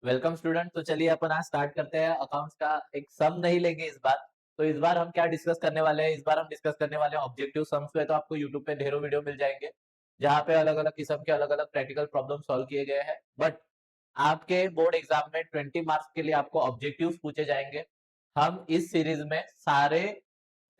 Welcome student. तो चलिए अपन आज स्टार्ट करते हैं। अकाउंट्स का एक सम नहीं लेंगे इस बार। तो इस बार हम क्या डिस्कस करने वाले हैं, इस बार हम डिस्कस करने वाले हैं ऑब्जेक्टिव सम्स पे। तो आपको यूट्यूब पे ढेरों वीडियो मिल जाएंगे जहाँ पे अलग अलग किस्म के अलग अलग प्रैक्टिकल प्रॉब्लम सॉल्व किए गए हैं। बट आपके बोर्ड एग्जाम में 20 मार्क्स के लिए आपको ऑब्जेक्टिव पूछे जाएंगे। हम इस सीरीज में सारे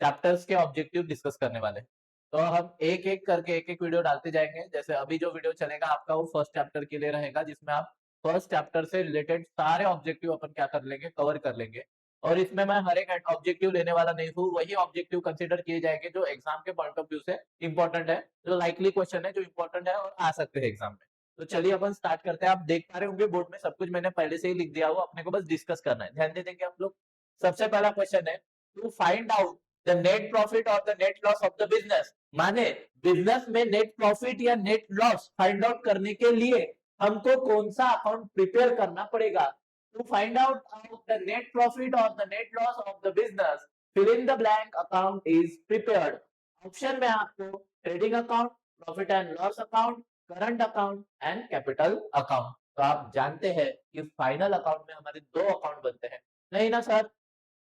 चैप्टर्स के ऑब्जेक्टिव डिस्कस करने वाले हैं। तो हम एक एक करके एक एक वीडियो डालते जाएंगे। जैसे अभी जो वीडियो चलेगा आपका वो फर्स्ट चैप्टर के लिए रहेगा, जिसमें आप फर्स्ट चैप्टर से रिलेटेड सारे ऑब्जेक्टिव अपन क्या कर लेंगे, कवर कर लेंगे। और इसमें मैं हर एक ऑब्जेक्टिव लेने वाला नहीं हूँ, वही ऑब्जेक्टिव कंसीडर किए जाएंगे जो एग्जाम के पॉइंट ऑफ व्यू से इंपॉर्टेंट है, जो लाइकली क्वेश्चन है, जो इंपॉर्टेंट है और आ सकते हैं एग्जाम में। तो चलिए अपन स्टार्ट करते हैं। आप देख पा रहे होंगे बोर्ड में सब कुछ मैंने पहले से ही लिख दिया हुआ, अपने को बस डिस्कस करना है, ध्यान दे देंगे आप लोग। सबसे पहला क्वेश्चन है, to find out the net profit और the net loss of the business. माने बिजनेस में नेट प्रॉफिट या नेट लॉस फाइंड आउट करने के लिए हमको कौन सा अकाउंट प्रिपेयर करना पड़ेगा। To find out the net profit और the net loss of the business, fill in the blank account is prepared. Option में आपको trading account, profit and loss account, current account and capital account. तो आप जानते हैं कि final account में हमारे दो अकाउंट बनते हैं, नहीं ना सर?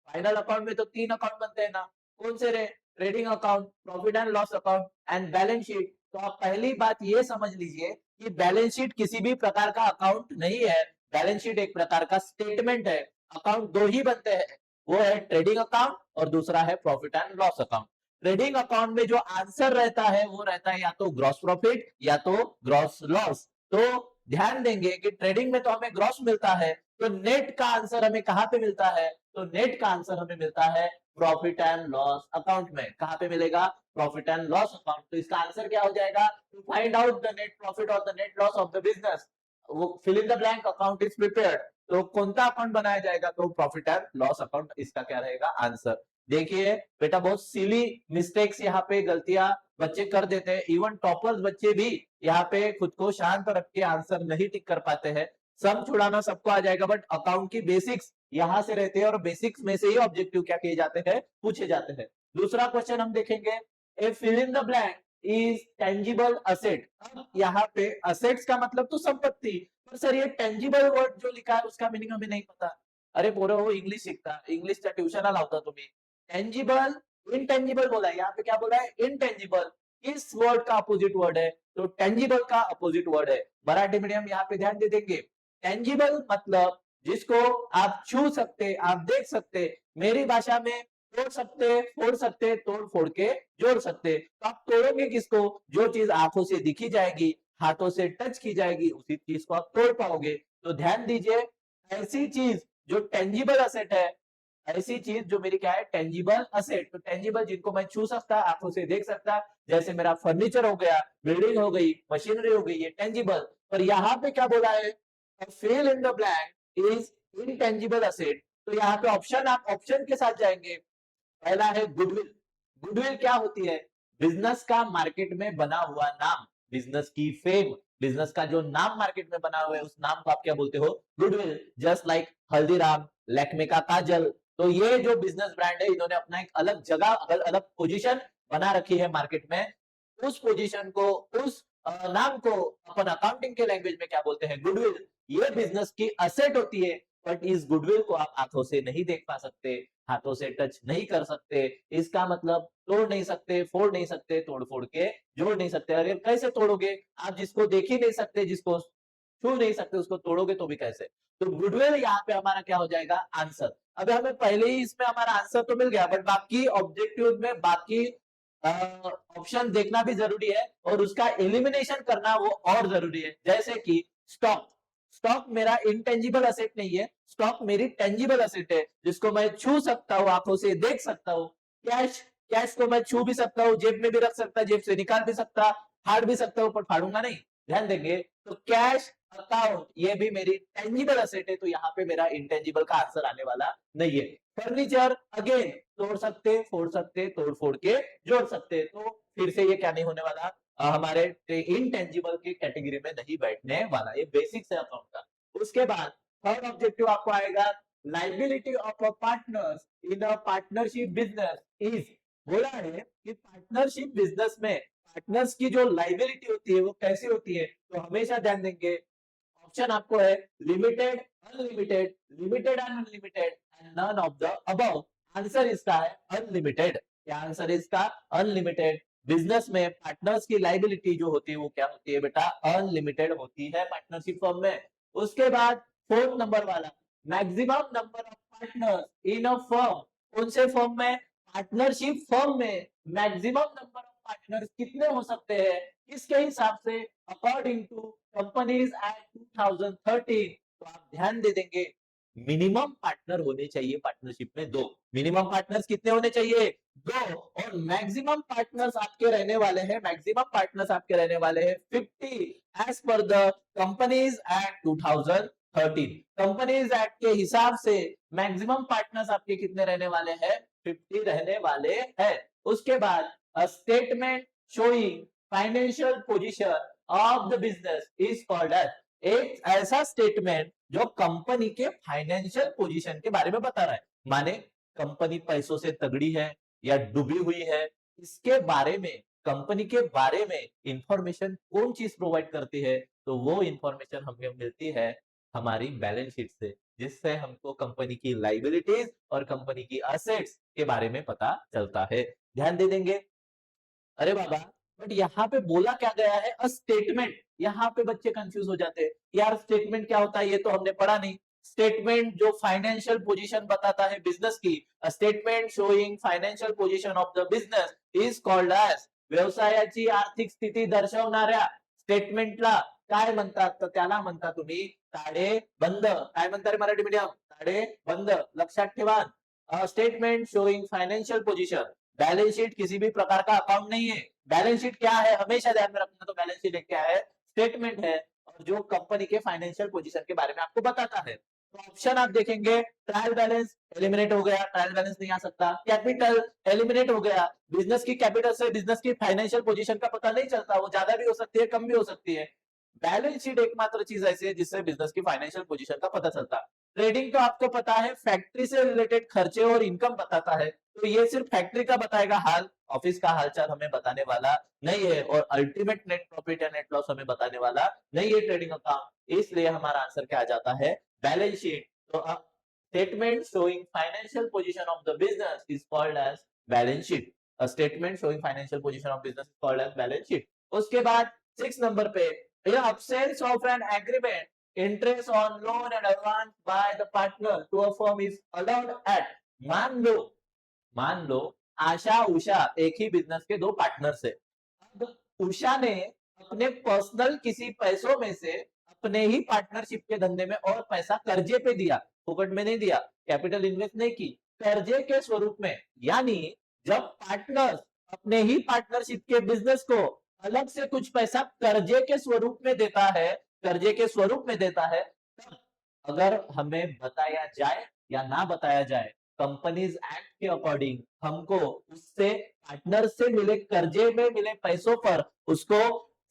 फाइनल अकाउंट में तो तीन अकाउंट बनते हैं ना। कौन से रे? Trading account, profit and loss account and balance sheet. तो आप पहली बात ये समझ लीजिए कि बैलेंस शीट किसी भी प्रकार का अकाउंट नहीं है। बैलेंस शीट एक प्रकार का स्टेटमेंट है। अकाउंट दो ही बनते हैं, वो है ट्रेडिंग अकाउंट और दूसरा है profit and loss account. Trading account में जो आंसर रहता है वो रहता है या तो ग्रॉस प्रॉफिट या तो ग्रॉस लॉस। तो ध्यान देंगे कि ट्रेडिंग में तो हमें ग्रॉस मिलता है, तो नेट का आंसर हमें कहां पे मिलता है? तो नेट का आंसर हमें मिलता है प्रॉफिट एंड लॉस अकाउंट में। कहां पे मिलेगा? Profit and loss account. तो इसका आंसर क्या हो जाएगा? To find out the net profit और the net loss of the business, वो fill in the blank account is prepared. तो कौन सा अकाउंट बनाया जाएगा? तो प्रॉफिट एंड लॉस अकाउंट इसका क्या रहेगा आंसर। देखिए बेटा, बहुत सिली मिस्टेक्स यहाँ पे गलतियां बच्चे कर देते हैं। इवन टॉपर्स बच्चे भी यहाँ पे खुद को शांत रख के आंसर नहीं टिक कर पाते हैं। सम छुड़ाना सबको आ जाएगा, बट अकाउंट की बेसिक्स यहां से रहते हैं और बेसिक्स में से ही ऑब्जेक्टिव क्या किए जाते हैं, पूछे जाते हैं। दूसरा क्वेश्चन हम देखेंगे, a fill in the blank is tangible asset. अब यहाँ पे असेट्स का मतलब तो संपत्ति, पर सर ये टेंजिबल वर्ड जो लिखा है उसका मीनिंग हमें नहीं पता। अरे पोरं हो, इंग्लिश सीखता, इंग्लिशच्या ट्युशनला लावता तुम्ही। टेंजिबल, इनटेंजिबल बोला है, यहाँ पे क्या बोला है? इनटेंजिबल। किस वर्ड का अपोजिट वर्ड है? तो टेंजिबल का अपोजिट वर्ड है। मराठी मीडियम यहाँ पे ध्यान दे देंगे। टेंजिबल मतलब जिसको आप छू सकते, आप देख सकते। मेरी भाषा में तोड़ सकते, फोड़ सकते, तोड़ फोड़ के जोड़ सकते। तो आप तोड़ोगे किसको? जो चीज आंखों से दिखी जाएगी, हाथों से टच की जाएगी, उसी चीज को आप तोड़ पाओगे। तो ध्यान दीजिए, ऐसी चीज जो टेंजिबल असेट है, ऐसी चीज जो मेरी क्या है? Tangible asset. तो टेंजिबल जिनको मैं छू सकता, आंखों से देख सकता, जैसे मेरा फर्नीचर हो गया, बिल्डिंग हो गई, मशीनरी हो गई, ये टेंजिबल। पर यहाँ पे क्या बोला है? Fill in the blank is intangible asset. तो यहाँ पे ऑप्शन, आप ऑप्शन के साथ जाएंगे। पहला है गुडविल। गुडविल क्या होती है? बिजनेस का मार्केट में बना हुआ नाम, बिजनेस की फेम, बिजनेस का जो नाम मार्केट में बना हुआ है उस नाम को आप क्या बोलते हो? Goodwill. Just like Haldiram, Lakme का काजल। तो ये जो बिजनेस ब्रांड है, इन्होंने अपना एक अलग जगह, अलग पोजीशन बना रखी है मार्केट में। उस पोजीशन को, उस नाम को अपन अकाउंटिंग के लैंग्वेज में क्या बोलते हैं? गुडविल। ये बिजनेस की असेट होती है, बट इस गुडविल को आप आंखों से नहीं देख पा सकते, हाथों से टच नहीं कर सकते। इसका मतलब तोड़ नहीं सकते, फोड़ नहीं सकते, तोड़ फोड़ के जोड़ नहीं सकते। अरे कैसे तोड़ोगे? आप जिसको देख ही नहीं सकते, जिसको छू नहीं सकते, उसको तोड़ोगे तो भी कैसे? तो गुडविल यहाँ पे हमारा क्या हो जाएगा? आंसर। अब हमें पहले ही इसमें हमारा आंसर तो मिल गया, बट बाकी ऑब्जेक्टिव में बाकी ऑप्शन देखना भी जरूरी है और उसका एलिमिनेशन करना वो और जरूरी है। जैसे कि स्टॉक। स्टॉक मेरा इनटेंजिबल असेट नहीं है, स्टॉक मेरी टेंजिबल असेट है, जिसको मैं छू सकता हूँ, आंखों से देख सकता हूँ। कैश, कैश को मैं छू भी सकता हूँ, जेब में भी रख सकता, जेब से निकाल भी सकता, फाड़ भी सकता हूँ, पर फाड़ूंगा नहीं। ध्यान देंगे। तो कैश अकाउंट ये भी मेरी टेंजिबल असेट है, तो यहाँ पे मेरा इंटेंजिबल का आंसर आने वाला नहीं है। फर्नीचर अगेन तोड़ सकते, फोड़ सकते, तोड़ फोड़ के जोड़ सकते, तो फिर से ये क्या नहीं होने वाला? हमारे इनटेंजिबल की कैटेगरी में नहीं बैठने वाला। ये बेसिक्स है अकाउंट का। उसके बाद थर्ड ऑब्जेक्टिव आपको आएगा, liability of a partners in a partnership business is. बोला है कि पार्टनरशिप बिजनेस में पार्टनर्स की जो लाइबिलिटी होती है वो कैसी होती है? तो हमेशा ध्यान देंगे, ऑप्शन आपको है limited, unlimited, limited and unlimited and none of the above. Answer इसका है अनलिमिटेड। क्या आंसर है इसका? अनलिमिटेड। बिजनेस में पार्टनर्स की लाइबिलिटी जो होती है वो क्या होती है बेटा? अनलिमिटेड होती है पार्टनरशिप फर्म में। उसके बाद फोर्थ नंबर वाला, maximum number of partners in a firm. कौन से फर्म में? पार्टनरशिप फर्म में मैक्सिमम नंबर ऑफ पार्टनर्स कितने हो सकते हैं? किसके हिसाब से? According to companies act 2013। तो आप ध्यान दे देंगे, मिनिमम पार्टनर होने चाहिए पार्टनरशिप में 2। मिनिमम पार्टनर्स कितने होने चाहिए? 2। और मैक्सिमम पार्टनर्स आपके रहने वाले हैं, मैक्सिमम पार्टनर्स आपके रहने वाले हैं 50 as per the companies act 2013। Companies act के हिसाब से मैक्सिमम पार्टनर्स आपके कितने रहने वाले हैं? 50 रहने वाले हैं। उसके बाद statement showing financial position of the business is called as. एक ऐसा स्टेटमेंट जो कंपनी के फाइनेंशियल पोजीशन के बारे में बता रहा है, माने कंपनी पैसों से तगड़ी है या डूबी हुई है, इसके बारे में, कंपनी के बारे में इंफॉर्मेशन कौन चीज प्रोवाइड करती है? तो वो इंफॉर्मेशन हमें मिलती है हमारी बैलेंस शीट से, जिससे हमको कंपनी की लाइबिलिटीज और कंपनी की असेट्स के बारे में पता चलता है। ध्यान दे देंगे। अरे बाबा, बट यहाँ पे बोला क्या गया है? A statement. यहाँ पे बच्चे कंफ्यूज हो जाते हैं, यार स्टेटमेंट क्या होता है, ये तो हमने पढ़ा नहीं। स्टेटमेंट जो फाइनेंशियल पोजीशन बताता है बिजनेस की, statement showing financial position of the business is called as. व्यवसायाची आर्थिक स्थिती दर्शवणाऱ्या स्टेटमेंटला काय म्हणतात? तर त्याला म्हणता तुम्ही ताळे बंद। काय म्हणता रे मराठी मीडियम? ताळे बंद। लक्षात ठेवा, statement showing financial position. Balance sheet किसी भी प्रकार का अकाउंट नहीं है। बैलेंस शीट क्या है, हमेशा ध्यान में रखना। तो बैलेंस शीट क्या है? स्टेटमेंट है, और जो कंपनी के फाइनेंशियल पोजीशन के बारे में आपको बताता है। तो ऑप्शन आप देखेंगे, ट्रायल बैलेंस एलिमिनेट हो गया, ट्रायल बैलेंस नहीं आ सकता। कैपिटल एलिमिनेट हो गया, बिजनेस की कैपिटल से बिजनेस की फाइनेंशियल पोजीशन का पता नहीं चलता, वो ज्यादा भी हो सकती है, कम भी हो सकती है। बैलेंस शीट एकमात्र चीज ऐसी है जिससे बिजनेस की फाइनेंशियल पोजीशन का पता चलता है। ट्रेडिंग तो आपको पता है, फैक्ट्री से रिलेटेड खर्चे और इनकम बताता है, तो ये सिर्फ फैक्ट्री का बताएगा हाल, ऑफिस का हालचाल हमें बताने वाला नहीं है। और अल्टीमेट नेट प्रॉफिट या नेट लॉस हमें बताने वाला नहीं है ट्रेडिंग अकाउंट। इसलिए हमारा आंसर क्या आ जाता है? Balance sheet. तो statement showing financial position of the business is called as balance sheet. Statement showing financial position of business is called as balance sheet. उसके बाद 6 नंबर पे, absence of an agreement, interest on loan and advance by the partner to a firm is allowed at। मान लो आशा उषा एक ही business के 2 partners है। अब उषा ने अपने पर्सनल किसी पैसों में से अपने ही पार्टनरशिप के धंधे में और पैसा कर्जे पे दिया, फुकट में नहीं दिया, कैपिटल इन्वेस्ट नहीं की, कर्जे के स्वरूप में। यानी जब पार्टनर्स अपने ही पार्टनरशिप के बिजनेस को अलग से कुछ पैसा कर्जे के स्वरूप में देता है, कर्जे के स्वरूप में देता है, तब अगर हमें बताया जाए या ना बताया जाए, कंपनीज एक्ट के अकॉर्डिंग हमको उससे पार्टनर से मिले कर्जे में मिले पैसों पर उसको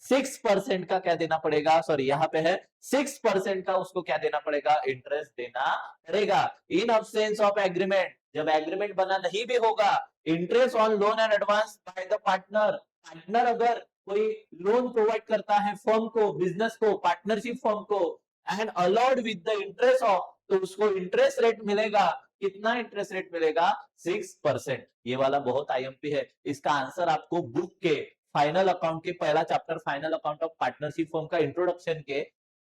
6% का क्या देना पड़ेगा? सॉरी, यहाँ पे है 6% का उसको क्या देना पड़ेगा? इंटरेस्ट देना पड़ेगा। इन अब्सेंस ऑफ एग्रीमेंट, जब एग्रीमेंट बना नहीं भी होगा, interest on loan and advance by the partner. Partner अगर कोई लोन प्रोवाइड करता है फर्म को, बिजनेस को, पार्टनरशिप फर्म को, and allowed with the interest of, तो उसको इंटरेस्ट रेट मिलेगा। कितना इंटरेस्ट रेट मिलेगा? 6%। ये वाला बहुत आईएमपी है। इसका आंसर आपको बुक के फाइनल अकाउंट के पहला chapter final account of partnership firm का इंट्रोडक्शन के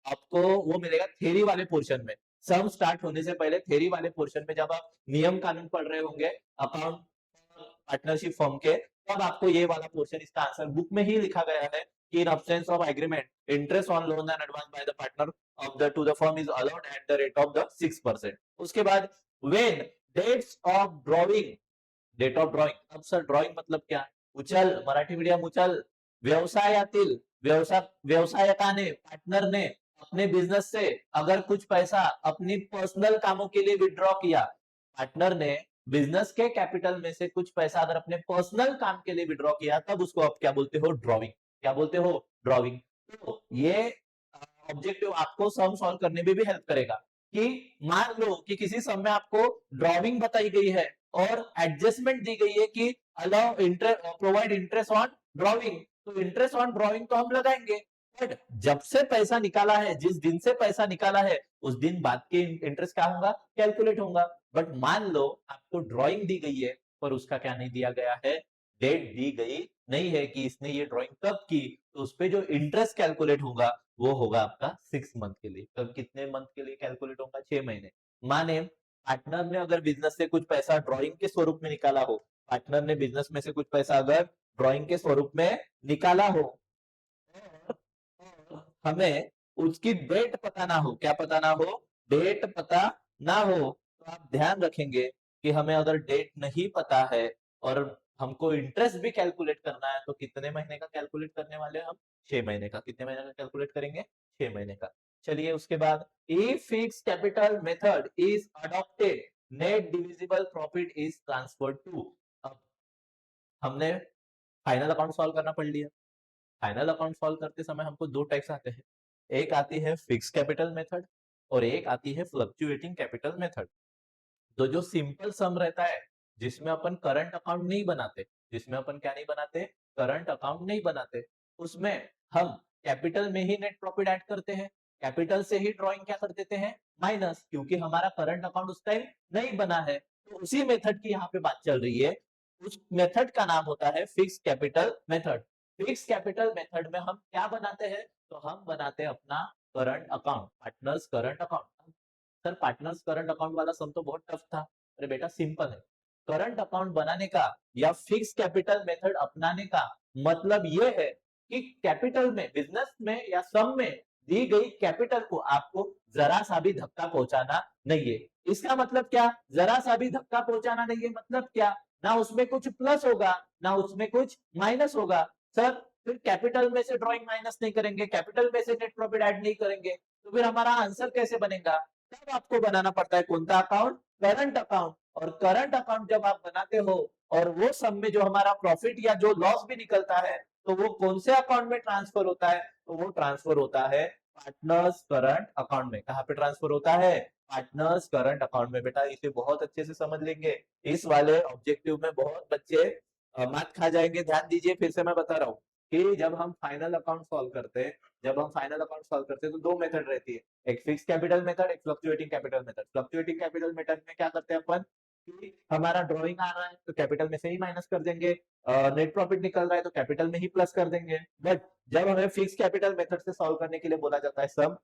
आपको वो मिलेगा थ्योरी वाले पोर्शन में। सम स्टार्ट होने से पहले थ्योरी वाले पोर्शन में जब आप नियम कानून पढ़ रहे होंगे अकाउंट पार्टनरशिप फर्म के, तब आपको ये वाला पोर्शन, इसका आंसर बुक में ही लिखा गया है कि in absence of agreement, interest on loan and advance by the partner of the to the firm is allowed at the rate of the 6%। उसके बाद when dates of drawing, date of drawing. अब sir drawing मतलब क्या? उचल, Marathi medium उचल। व्यवसायातील व्यवसायकाने, partner ने अपने बिजनेस से अगर कुछ पैसा अपनी पर्सनल कामों के लिए विड्रॉ किया, पार्टनर ने बिजनेस के कैपिटल में से कुछ पैसा अगर अपने पर्सनल काम के लिए विड्रॉ किया, तब उसको आप क्या बोलते हो? ड्रॉइंग। क्या बोलते हो? ड्रॉइंग। तो ये ऑब्जेक्टिव आपको सम सॉल्व करने में भी हेल्प करेगा कि मान लो कि किसी सम में आपको ड्रॉइंग बताई गई है और एडजस्टमेंट दी गई है कि allow interest, provide interest on drawing. तो इंटरेस्ट ऑन ड्रॉइंग तो हम लगाएंगे, बट जब से पैसा निकाला है, जिस दिन से पैसा निकाला है, उस दिन बाद के इंटरेस्ट क्या होगा, कैलकुलेट होगा। बट मान लो आपको ड्राइंग दी गई है पर उसका क्या नहीं दिया गया है, डेट दी गई नहीं है कि इसने ये ड्राइंग कब की, तो उस पे जो इंटरेस्ट कैलकुलेट होगा वो होगा आपका 6 मंथ के लिए। कब, कितने मंथ के लिए कैलकुलेट होगा, 6 महीने। माने पार्टनर ने अगर बिजनेस से कुछ पैसा ड्राइंग के स्वरूप में निकाला हो, पार्टनर ने बिजनेस में से कुछ पैसा अगर ड्राइंग के स्वरूप में निकाला हो, हमें उसकी डेट पता ना हो, क्या पता ना हो, डेट पता ना हो, तो आप ध्यान रखेंगे कि हमें अगर डेट नहीं पता है और हमको इंटरेस्ट भी कैलकुलेट करना है, तो कितने महीने का कैलकुलेट करने वाले हैं हम, 6 महीने का। कितने महीने का कैलकुलेट करेंगे, 6 महीने का। चलिए उसके बाद, if fix capital method is adopted, net divisible profit is transferred to. अब हमने फाइनल अकाउंट सॉल्व करना पड़ लिया। फाइनल अकाउंट सॉल्व करते समय हमको दो टाइप्स आते हैं, एक आती है फिक्स कैपिटल मेथड और एक आती है फ्लक्चुएटिंग कैपिटल मेथड। तो जो सिंपल सम रहता है, जिसमें अपन करंट अकाउंट नहीं बनाते, जिसमें अपन क्या नहीं बनाते, करंट अकाउंट नहीं बनाते, उसमें हम कैपिटल में ही नेट प्रॉफिट ऐड करते हैं, कैपिटल से ही ड्राइंग क्या कर देते हैं, माइनस, क्योंकि हमारा करंट अकाउंट उस टाइम नहीं बना है। तो उसी मेथड की यहाँ पे बात चल रही है। उस मेथड का नाम होता है fix capital method. Fix capital method में हम क्या बनाते हैं, तो हम बनाते हैं अपना current account, partners current account. Sir partners current account वाला सम तो बहुत टफ था। अरे बेटा सिंपल है, करंट अकाउंट बनाने का या फिक्स कैपिटल मेथड अपनाने का मतलब ये है कि कैपिटल में, बिजनेस में या सम में दी गई कैपिटल को आपको जरा सा भी धक्का पहुंचाना नहीं है। इसका मतलब क्या, जरा सा भी धक्का पहुंचाना नहीं है, मतलब क्या, ना उसमें कुछ प्लस होगा ना उसमें कुछ माइनस होगा। सर फिर कैपिटल में से ड्राइंग माइनस नहीं करेंगे, कैपिटल में से नेट प्रॉफिट ऐड नहीं करेंगे, तो फिर हमारा आंसर कैसे बनेगा। तब आपको बनाना पड़ता है कौन सा अकाउंट, करंट अकाउंट। और करंट अकाउंट जब आप बनाते हो और वो सब में जो हमारा प्रॉफिट या जो लॉस भी निकलता है, तो वो कौन से अकाउंट में ट्रांसफर होता है, तो वो ट्रांसफर होता है पार्टनर्स करंट अकाउंट में। कहाँ पे ट्रांसफर होता है, पार्टनर्स करंट अकाउंट में। बेटा इसे बहुत अच्छे से समझ लेंगे, इस वाले ऑब्जेक्टिव में बहुत बच्चे मात खा जाएंगे। ध्यान दीजिए, फिर से मैं बता रहा हूँ कि जब हम फाइनल अकाउंट सॉल्व करते हैं, जब हम फाइनल अकाउंट सॉल्व करते हैं तो दो मेथड रहती है, एक फिक्स कैपिटल मेथड, एक fluctuating capital method. Fluctuating capital method में क्या करते हैं अपन कि हमारा ड्राइंग आ रहा है तो कैपिटल में से ही माइनस कर देंगे, नेट प्रॉफिट निकल रहा है तो कैपिटल में ही प्लस कर देंगे। बट जब हमें फिक्स कैपिटल मेथड से सॉल्व करने के लिए बोला जाता है सम,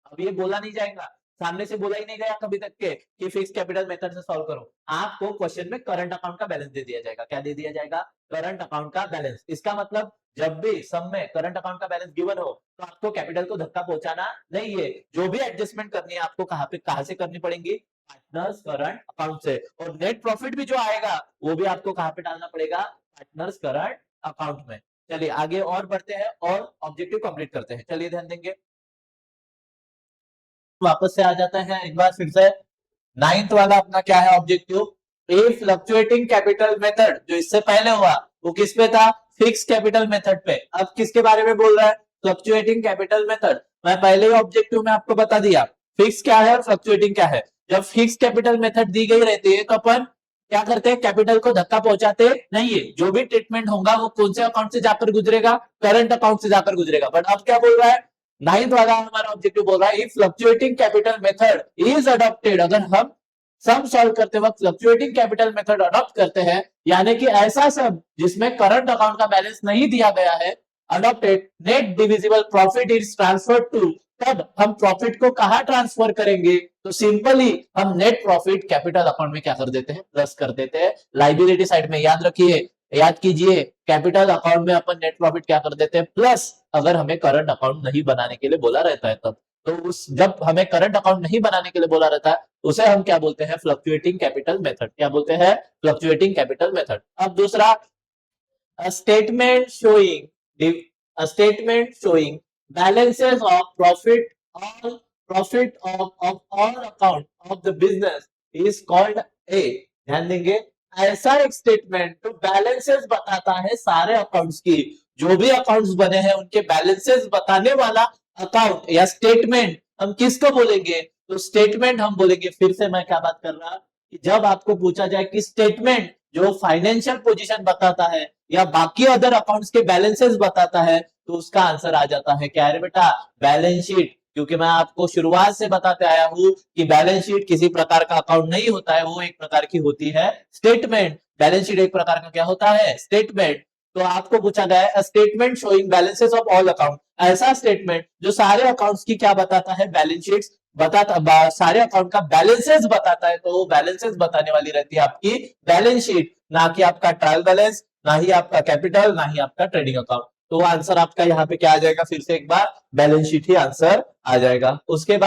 अब ये बोला नहीं जाएगा, सामने से बोला ही नहीं गया कभी तक के कि फिक्स कैपिटल मेथड से सॉल्व करो। आपको क्वेश्चन में करंट अकाउंट का बैलेंस दे दिया जाएगा। क्या दे दिया जाएगा, करंट अकाउंट का बैलेंस। इसका मतलब जब भी सम में करंट अकाउंट का बैलेंस गिवन हो तो आपको कैपिटल को धक्का पहुंचाना नहीं है। जो भी एडजस्टमेंट करनी है आपको कहां से करनी पड़ेगी, पार्टनर्स करंट अकाउंट से। और नेट प्रॉफिट भी जो आएगा वो भी आपको कहां पे डालना पड़ेगा, पार्टनर्स करंट अकाउंट में। चलिए आगे और बढ़ते हैं और ऑब्जेक्टिव कंप्लीट करते हैं। चलिए ध्यान देंगे, वापस से आ जाता है एक बार फिर से। नाइन्थ वाला अपना क्या है ऑब्जेक्टिव, ए फ्लक्चुएटिंग कैपिटल मेथड। जो इससे पहले हुआ वो किस पे था, फिक्स कैपिटल मेथड पे। अब किसके बारे में बोल रहा है, फ्लक्चुएटिंग कैपिटल मेथड। मैं पहले ही ऑब्जेक्टिव में आपको बता दिया फिक्स क्या है और फ्लक्चुएटिंग क्या है। जब फिक्स कैपिटल मेथड दी गई रहती है तो अपन क्या करते हैं, कैपिटल को धक्का पहुंचाते नहीं है। जो भी ट्रीटमेंट होगा वो कौन से अकाउंट से जाकर गुजरेगा, करंट अकाउंट से जाकर गुजरेगा। बट अब क्या बोल रहा है, नाइन्थ वाला हमारा ऑब्जेक्टिव बोल रहा है, if fluctuating capital method is adopted, अगर हम सम सॉल्व करते वक्त फ्लक्चुएटिंग कैपिटल मेथड अडॉप्ट करते हैं, यानी कि ऐसा सम जिसमें करंट अकाउंट का बैलेंस नहीं दिया गया है, adopted, net divisible profit is transferred to, तब हम प्रॉफिट को कहां ट्रांसफर करेंगे, तो सिंपली हम नेट प्रॉफिट कैपिटल अकाउंट में क्या कर देते हैं, प्लस कर देते हैं। लाइबिलिटी साइड में याद रखिए, याद कीजिए, कैपिटल अकाउंट में अपन नेट प्रॉफिट क्या कर देते हैं, प्लस, अगर हमें करंट अकाउंट नहीं बनाने के लिए बोला रहता है तब। तो उस जब हमें करंट अकाउंट नहीं बनाने के लिए बोला रहता है उसे हम क्या बोलते हैं, फ्लक्चुएटिंग कैपिटल मेथड। क्या बोलते हैं, फ्लक्चुएटिंग कैपिटल मेथड। अब दूसरा, statement showing balances of profit of all account of the business is called a, ध्यान देंगे, ऐसा एक स्टेटमेंट जो बैलेंसेस बताता है सारे अकाउंट्स की, जो भी अकाउंट्स बने हैं उनके बैलेंसेस बताने वाला अकाउंट या स्टेटमेंट हम किसको बोलेंगे, तो स्टेटमेंट हम बोलेंगे। फिर से मैं क्या बात कर रहा कि जब आपको पूछा जाए कि स्टेटमेंट जो फाइनेंशियल पोजीशन बताता है या बाकी अदर अकाउंट्स के बैलेंसेस बताता है, तो उसका आंसर आ जाता है क्या है बेटा, बैलेंस शीट। क्योंकि मैं आपको शुरुआत से बताते आया हूं कि बैलेंस शीट किसी प्रकार का अकाउंट नहीं होता है, वो एक प्रकार की होती है स्टेटमेंट। बैलेंस शीट एक प्रकार का क्या होता है, स्टेटमेंट। तो आपको पूछा गया है statement showing balances of all account, ऐसा स्टेटमेंट जो सारे अकाउंट्स की क्या बताता है, बैलेंस शीट्स बताता, सारे अकाउंट का बैलेंसेस बताता है। तो बैलेंसेस बताने वाली रहती है आपकी बैलेंस शीट, ना कि आपका ट्रायल बैलेंस, ना ही आपका कैपिटल, ना ही आपका ट्रेडिंग अकाउंट। तो आंसर आपका यहाँ पे क्या आ जाएगा, फिर से एक बार बैलेंस शीट ही आंसर आ जाएगा। उसके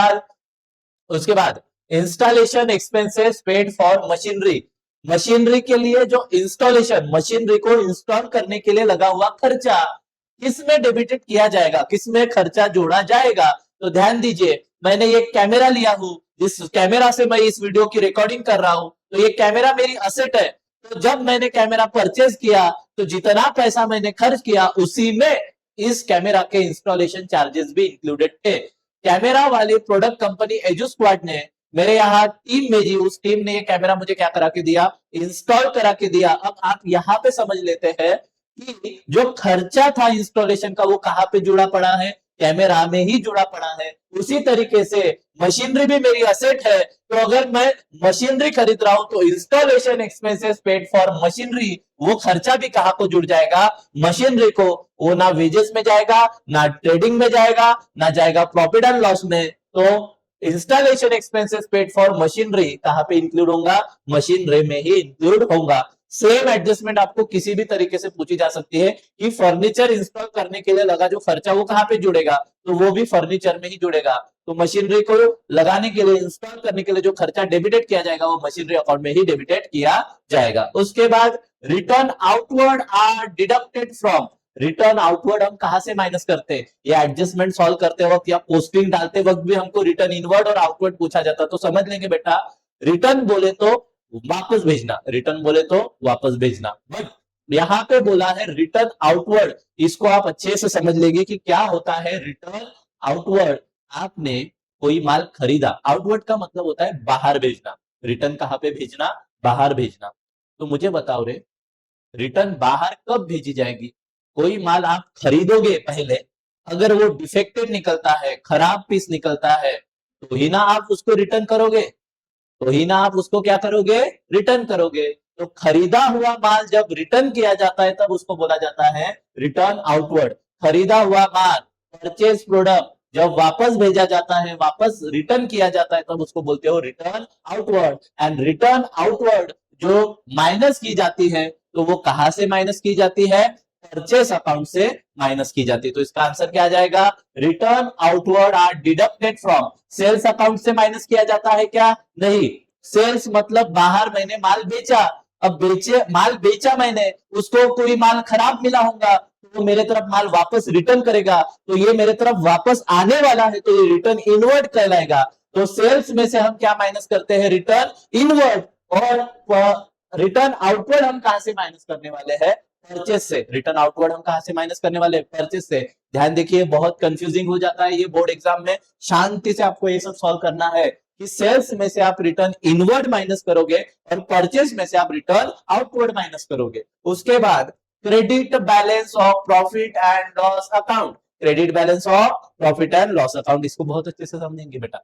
बाद installation expenses paid for machinery, machinery के लिए जो इंस्टॉलेशन, मशीनरी को इंस्टॉल करने के लिए लगा हुआ खर्चा किसमें डेबिटेड किया जाएगा, किसमें खर्चा जोड़ा जाएगा। तो ध्यान दीजिए, मैंने ये कैमरा लिया हूं, जिस कैमरा से मैं इस वीडियो की रिकॉर्डिंग कर रहा हूं, तो ये कैमरा मेरी असेट है। तो जब मैंने कैमरा परचेज किया तो जितना पैसा मैंने खर्च किया उसी में इस कैमरा के इंस्टॉलेशन चार्जेस भी इंक्लूडेड थे। कैमरा वाली प्रोडक्ट कंपनी एजू स्क्वाड ने मेरे यहाँ टीम भेजी, उस टीम ने ये कैमरा मुझे क्या करा के दिया, इंस्टॉल करा के दिया। अब आप यहाँ पे समझ लेते हैं कि जो खर्चा था इंस्टॉलेशन का वो कहाँ पे जुड़ा पड़ा है, कैमरा में ही जुड़ा पड़ा है। उसी तरीके से मशीनरी भी मेरी असेट है, तो अगर मैं मशीनरी खरीद रहा हूं तो installation expenses paid for machinery, वो खर्चा भी कहाँ को जुड़ जाएगा, मशीनरी को। वो ना वेजेस में जाएगा, ना ट्रेडिंग में जाएगा, ना जाएगा प्रॉफिट एंड लॉस में। तो installation expenses paid for machinery कहाँ पे इंक्लूड होगा, मशीनरी में ही इंक्लूड होगा। सेम एडजस्टमेंट आपको किसी भी तरीके से पूछी जा सकती है कि फर्नीचर इंस्टॉल करने के लिए लगा जो खर्चा वो कहाँ पे जुड़ेगा, तो वो भी फर्नीचर में ही जुड़ेगा। तो मशीनरी को लगाने के लिए, इंस्टॉल करने के लिए जो खर्चा डेबिटेड किया जाएगा वो मशीनरी अकाउंट में ही डेबिटेड किया जाएगा। उसके बाद return outward are deducted from, return outward हम कहां से माइनस करते हैं, ये एडजस्टमेंट सॉल्व करते वक्त या पोस्टिंग डालते वक्त भी हमको रिटर्न इनवर्ड और आउटवर्ड पूछा जाता, तो समझ लेंगे बेटा, रिटर्न बोले तो वापस भेजना, रिटर्न बोले तो वापस भेजना, बट यहां पे बोला है रिटर्न आउटवर्ड। इसको आप अच्छे से समझ लेंगे कि क्या होता है रिटर्न आउटवर्ड। आपने कोई माल खरीदा, आउटवर्ड का मतलब होता है बाहर भेजना, रिटर्न कहां पे भेजना, बाहर भेजना। तो मुझे बताओ रे, रिटर्न बाहर कब भेजी जाएगी, कोई माल आप खरीदोगे पहले, अगर वो डिफेक्टेड निकलता है, खराब पीस निकलता है, तो ही ना आप उसको रिटर्न करोगे, तो ही ना आप उसको क्या करोगे, रिटर्न करोगे। तो खरीदा हुआ माल जब रिटर्न किया जाता है तब उसको बोला जाता है रिटर्न आउटवर्ड। खरीदा हुआ माल, परचेज प्रोडक्ट जब वापस भेजा जाता है, वापस रिटर्न किया जाता है, तब उसको बोलते हो return outward. And return outward जो माइनस की जाती है, तो वो कहां से माइनस की जाती है, परचेस अकाउंट से माइनस की जाती है। तो इसका आंसर क्या आ जाएगा, return outward are deducted from, sales account से माइनस किया जाता है क्या, नहीं। सेल्स मतलब बाहर मैंने माल बेचा, अब माल बेचा मैंने, उसको कोई माल खराब मिला होगा तो मेरे तरफ माल वापस रिटर्न करेगा, तो ये मेरे तरफ वापस आने वाला है, तो ये रिटर्न इनवर्ड कहलाएगा। तो सेल्स में से हम क्या माइनस करते हैं, रिटर्न इनवर्ड, और रिटर्न आउटवर्ड हम कहां से माइनस करने वाले हैं, परचेस से। रिटर्न आउटवर्ड हम कहां से माइनस करने वाले, परचेस से। ध्यान देखिए, बहुत कंफ्यूजिंग हो जाता है ये बोर्ड एग्जाम में, शांति से आपको ये सब सॉल्व करना है कि सेल्स में से आप रिटर्न इनवर्ड माइनस करोगे और परचेस में से आप रिटर्न आउटवर्ड माइनस करोगे। उसके बाद credit balance of profit and loss account, credit balance of profit and loss account, इसको बहुत अच्छे से समझेंगे बेटा।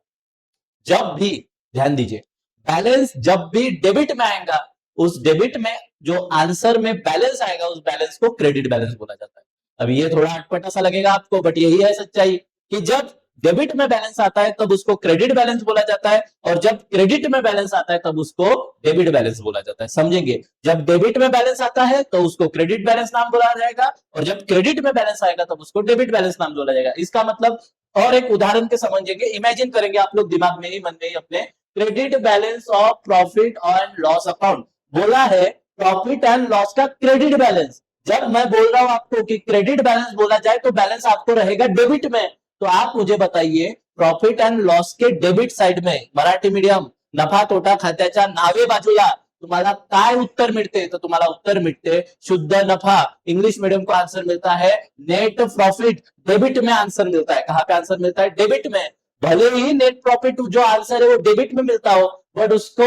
जब भी, ध्यान दीजिए, बैलेंस जब भी डेबिट में आएगा, उस डेबिट में जो आंसर में बैलेंस आएगा उस बैलेंस को क्रेडिट बैलेंस बोला जाता है। अब ये थोड़ा अटपटा सा लगेगा आपको, बट यही है सच्चाई कि जब डेबिट में बैलेंस आता है तब उसको क्रेडिट बैलेंस बोला जाता है, और जब क्रेडिट में बैलेंस आता है तब उसको डेबिट बैलेंस बोला जाता है। समझेंगे, जब डेबिट में बैलेंस आता है तो उसको क्रेडिट बैलेंस नाम बोला जाएगा, और जब क्रेडिट में बैलेंस आएगा तब उसको डेबिट बैलेंस नाम बोला जाएगा। इसका मतलब और एक उदाहरण के समझेंगे, इमेजिन करेंगे आप लोग दिमाग में ही, मन में ही अपने, credit balance of profit and loss account, बोला है प्रॉफिट एंड लॉस का क्रेडिट बैलेंस। जब मैं बोल रहा हूं आपको कि क्रेडिट बैलेंस बोला जाए तो बैलेंस आपको रहेगा डेबिट में, तो आप मुझे बताइए प्रॉफिट एंड लॉस के डेबिट साइड में, मराठी मीडियम नफा तोटा खात्याच्या नावे बाजूला तुम्हाला काय उत्तर मिळते, तो तुम्हाला उत्तर मिळते शुद्ध नफा। इंग्लिश मीडियम को आंसर मिलता है नेट प्रॉफिट, डेबिट में आंसर मिलता है। कहां पे आंसर मिलता है, डेबिट में। भले ही नेट प्रॉफिट जो आंसर है वो डेबिट में मिलता हो, बट उसको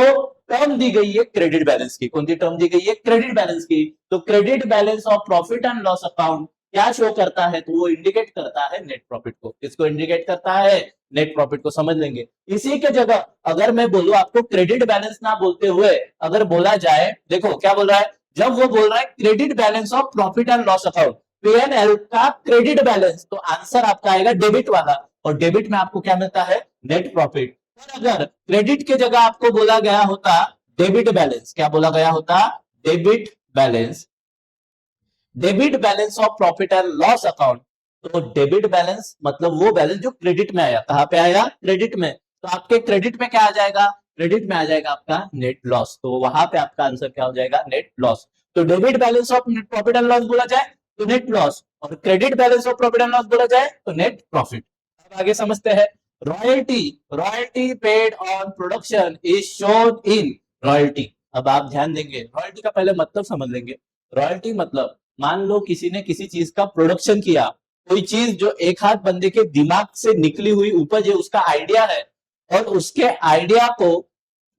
टर्म दी गई है क्रेडिट बैलेंस की। कौन सी टर्म दी गई है, क्रेडिट बैलेंस की। तो credit balance of profit and loss account क्या शो करता है, तो वो इंडिकेट करता है नेट प्रॉफिट को। किसको इंडिकेट करता है? नेट प्रॉफिट को। समझ लेंगे। इसी के जगह अगर मैं बोलूं आपको क्रेडिट बैलेंस ना बोलते हुए अगर बोला जाए, देखो क्या बोल रहा है, जब वो बोल रहा है credit balance of profit and loss account, P&L का क्रेडिट बैलेंस, तो आंसर आपका आएगा डेबिट वाला, और डेबिट में आपको क्या मिलता है? Net profit. और अगर क्रेडिट के जगह आपको बोला गया होता डेबिट बैलेंस, क्या बोला गया होता? Debit balance, debit balance of profit and loss account, तो डेबिट बैलेंस मतलब वो बैलेंस जो क्रेडिट में आया। कहां पे आया? क्रेडिट में। तो आपके क्रेडिट में क्या आ जाएगा? क्रेडिट में आ जाएगा आपका नेट लॉस। तो वहां पे आपका आंसर क्या हो जाएगा? Net loss. तो debit balance of net profit and loss बोला जाए तो नेट लॉस, और credit balance of profit and loss बोला जाए तो नेट प्रॉफिट। अब आगे समझते हैं। Royalty, royalty paid on production is shown in royalty. अब आप ध्यान देंगे, रॉयल्टी का पहले मतलब समझ लेंगे। रॉयल्टी मतलब, मान लो किसी ने किसी चीज का प्रोडक्शन किया, कोई चीज जो एक हाथ बंदे के दिमाग से निकली हुई उपज है, उसका आइडिया है, और उसके आइडिया को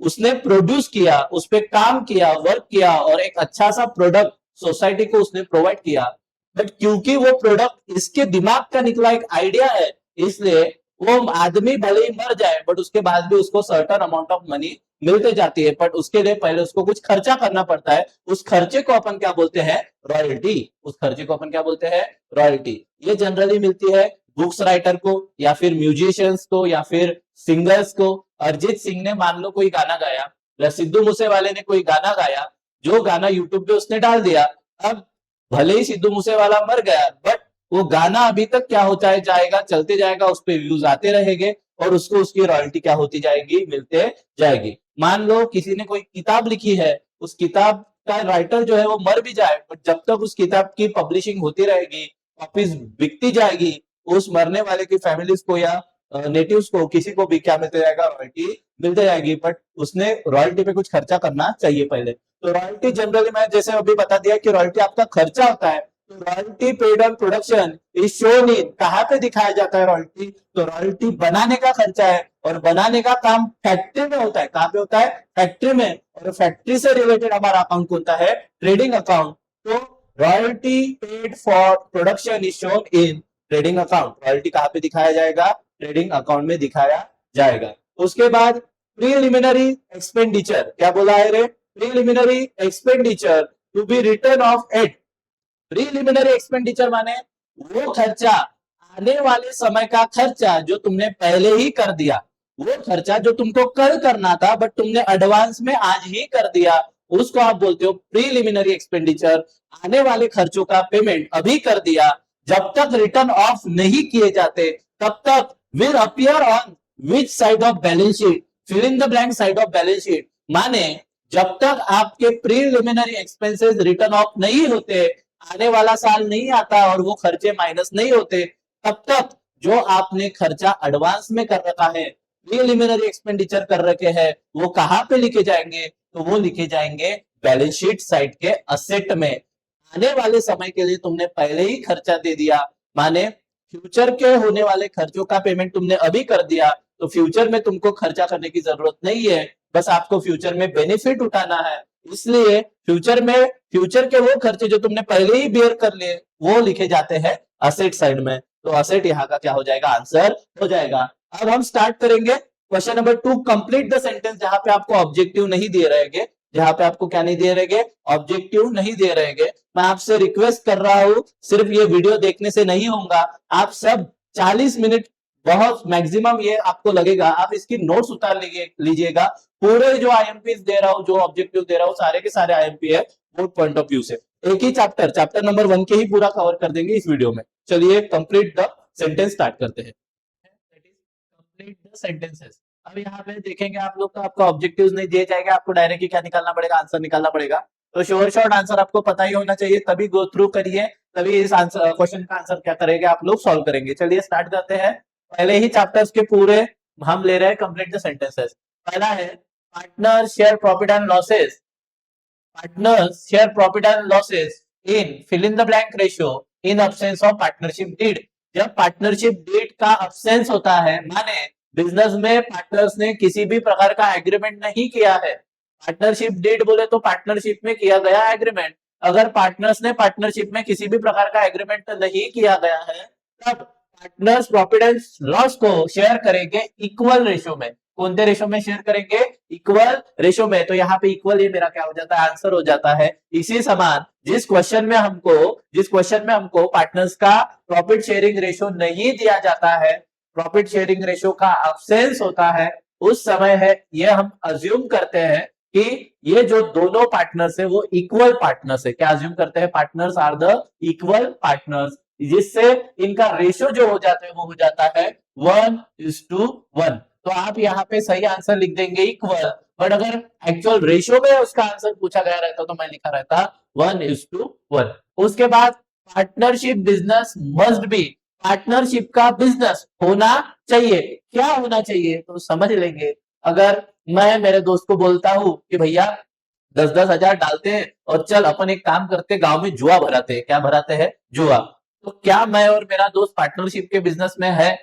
उसने प्रोड्यूस किया, उस पर काम किया, वर्क किया, और एक अच्छा सा प्रोडक्ट सोसाइटी को उसने प्रोवाइड किया। बट क्योंकि वो प्रोडक्ट इसके दिमाग का निकला एक आइडिया है, इसलिए वो आदमी भले ही मर जाए बट उसके बाद भी उसको सर्टन अमाउंट ऑफ मनी मिलते जाती है। बट उसके लिए पहले उसको कुछ खर्चा करना पड़ता है, उस खर्चे को अपन क्या बोलते हैं? रॉयल्टी। उस खर्चे को अपन क्या बोलते हैं? रॉयल्टी। ये जनरली मिलती है बुक्स राइटर को, या फिर म्यूजिशियंस को, या फिर सिंगर्स को। अरिजीत सिंह ने मान लो कोई गाना गाया, या सिद्धू मूसेवाले ने कोई गाना गाया, जो गाना यूट्यूब पे उसने डाल दिया। अब भले ही सिद्धू मूसेवाला मर गया, बट वो गाना अभी तक क्या होता है जाएगा, चलते जाएगा, उस पर व्यूज आते रहेंगे, और उसको उसकी रॉयल्टी क्या होती जाएगी? मिलते जाएगी। मान लो किसी ने कोई किताब लिखी है, उस किताब का राइटर जो है वो मर भी जाए, बट जब तक उस किताब की पब्लिशिंग होती रहेगी, कॉपीज बिकती जाएगी, उस मरने वाले की फैमिलीज को या नेटिव्स को, किसी को भी क्या मिलते जाएगा? रॉयल्टी मिलते जाएगी। बट उसने रॉयल्टी पे कुछ खर्चा करना चाहिए पहले। तो रॉयल्टी जनरली मैं जैसे अभी बता दिया कि रॉयल्टी आपका खर्चा होता है। तो royalty paid on production is shown इन, कहां पे दिखाया जाता है रॉयल्टी? तो रॉयल्टी बनाने का खर्चा है, और बनाने का काम फैक्ट्री में होता है। कहां पे होता है? फैक्ट्री में। और फैक्ट्री से रिलेटेड हमारा अकाउंट कौन सा है? Trading account. तो royalty paid for production is shown in trading account. Royalty कहां पे दिखाया जाएगा? ट्रेडिंग अकाउंट में दिखाया जाएगा। उसके बाद प्रीलिमिनरी एक्सपेंडिचर, क्या बोला है रे? Preliminary expenditure to be written off at. Preliminary expenditure माने वो खर्चा, आने वाले समय का खर्चा जो तुमने पहले ही कर दिया, वो खर्चा जो तुमको कल करना था बट तुमने एडवांस में आज ही कर दिया, उसको आप बोलते हो प्रीलिमिनरी एक्सपेंडिचर। आने वाले खर्चों का पेमेंट अभी कर दिया, जब तक रिटर्न ऑफ नहीं किए जाते तब तक will appear on which side of balance sheet? Fill in the blank side of balance sheet. माने जब तक आपके प्रीलिमिनरी एक्सपेंसेस रिटर्न ऑफ नहीं होते, आने वाला साल नहीं आता और वो खर्चे माइनस नहीं होते, तब तक जो आपने खर्चा एडवांस में कर रखा है, प्रीलिमिनरी एक्सपेंडिचर कर रखे हैं, वो कहां पे लिखे जाएंगे? तो वो लिखे जाएंगे बैलेंस शीट साइड के असेट में। आने वाले समय के लिए तुमने पहले ही खर्चा दे दिया, माने फ्यूचर के होने वाले खर्चों का पेमेंट तुमने अभी कर दिया, तो फ्यूचर में तुमको खर्चा करने की जरूरत नहीं है, बस आपको फ्यूचर में बेनिफिट उठाना है। इसलिए फ्यूचर के वो खर्चे जो तुमने पहले ही बेयर कर लिए, वो लिखे जाते हैं असेट साइड में। तो असेट यहाँ का क्या हो जाएगा? आंसर हो जाएगा। अब हम स्टार्ट करेंगे question number 2, complete the sentence, जहां पे आपको ऑब्जेक्टिव नहीं दिए रहेंगे, जहां पे आपको क्या नहीं दिए रहेंगे? ऑब्जेक्टिव नहीं दिए रहेंगे। मैं आपसे रिक्वेस्ट कर रहा हूं, सिर्फ ये वीडियो देखने से नहीं होगा, आप सब 40 मिनट बहुत मैक्सिमम ये आपको लगेगा, आप इसकी नोट्स उतार लीजिएगा। पूरे जो आईएमपी दे रहा हूं, जो ऑब्जेक्टिव दे रहा हूं, सारे के सारे आईएमपी है बोर्ड पॉइंट ऑफ व्यू से। एक ही चैप्टर नंबर 1 के ही पूरा कवर कर देंगे इस वीडियो में। चलिए कंप्लीट द सेंटेंस स्टार्ट करते हैं। Complete the sentences. अब यहाँ पे देखेंगे आप लोग, तो आपको ऑब्जेक्टिव्स नहीं दिए जाएंगे, आपको डायरेक्ट ही क्या निकालना पड़ेगा? आंसर निकालना पड़ेगा। तो शॉर्ट आंसर आपको पता ही होना चाहिए, तभी गो थ्रू करिए, तभी इस आंसर क्वेश्चन का आंसर क्या करेंगे आप लोग? सॉल्व करेंगे। चलिए स्टार्ट करते हैं। पहले ही चैप्टर्स के पूरे हम ले रहे हैं कंप्लीट द सेंटेंसेस। पहला है partner share profit and losses. Partners share profit and losses in fill in the blank ratio in absence of partnership deed. जब पार्टनरशिप डीड का अब्सेंस होता है, माने बिजनेस में पार्टनर्स ने किसी भी प्रकार का एग्रीमेंट नहीं किया है। पार्टनरशिप डीड बोले तो पार्टनरशिप में किया गया एग्रीमेंट, अगर पार्टनर्स ने पार्टनरशिप में किसी भी प्रकार का एग्रीमेंट नहीं किया गया है, तब पार्टनर्स प्रॉफिट एंड लॉस को शेयर करेंगे इक्वल रेशो में। कौन से रेशो में शेयर करेंगे? इक्वल रेशो में। तो यहाँ पे इक्वल ये मेरा क्या हो जाता है? आंसर हो जाता है। इसी समान जिस क्वेश्चन में हमको पार्टनर्स का प्रॉफिट शेयरिंग रेशो नहीं दिया जाता है, प्रॉफिट शेयरिंग रेशो का अब्सेंस होता है, उस समय है ये हम अज्यूम करते हैं कि ये जो दोनों पार्टनर्स है वो इक्वल पार्टनर्स है। क्या अज्यूम करते हैं? Partners are the equal partners, जिससे इनका रेशियो जो हो जाता है वो हो जाता है 1:1। तो आप यहाँ पे सही आंसर लिख देंगे इक्वल, बट अगर एक्चुअल रेशियो में उसका आंसर पूछा गया रहता तो मैं लिखा रहता 1:1। उसके बाद partnership business must be, partnership का बिजनेस होना चाहिए। क्या होना चाहिए? तो समझ लेंगे। अगर मैं मेरे दोस्त को बोलता हूं कि भैया 10-10 हजार डालते हैं और चल अपन एक काम करते, गांव में जुआ भराते हैं। क्या भराते हैं? जुआ। तो क्या मैं और मेरा दोस्त पार्टनरशिप के बिजनेस में है?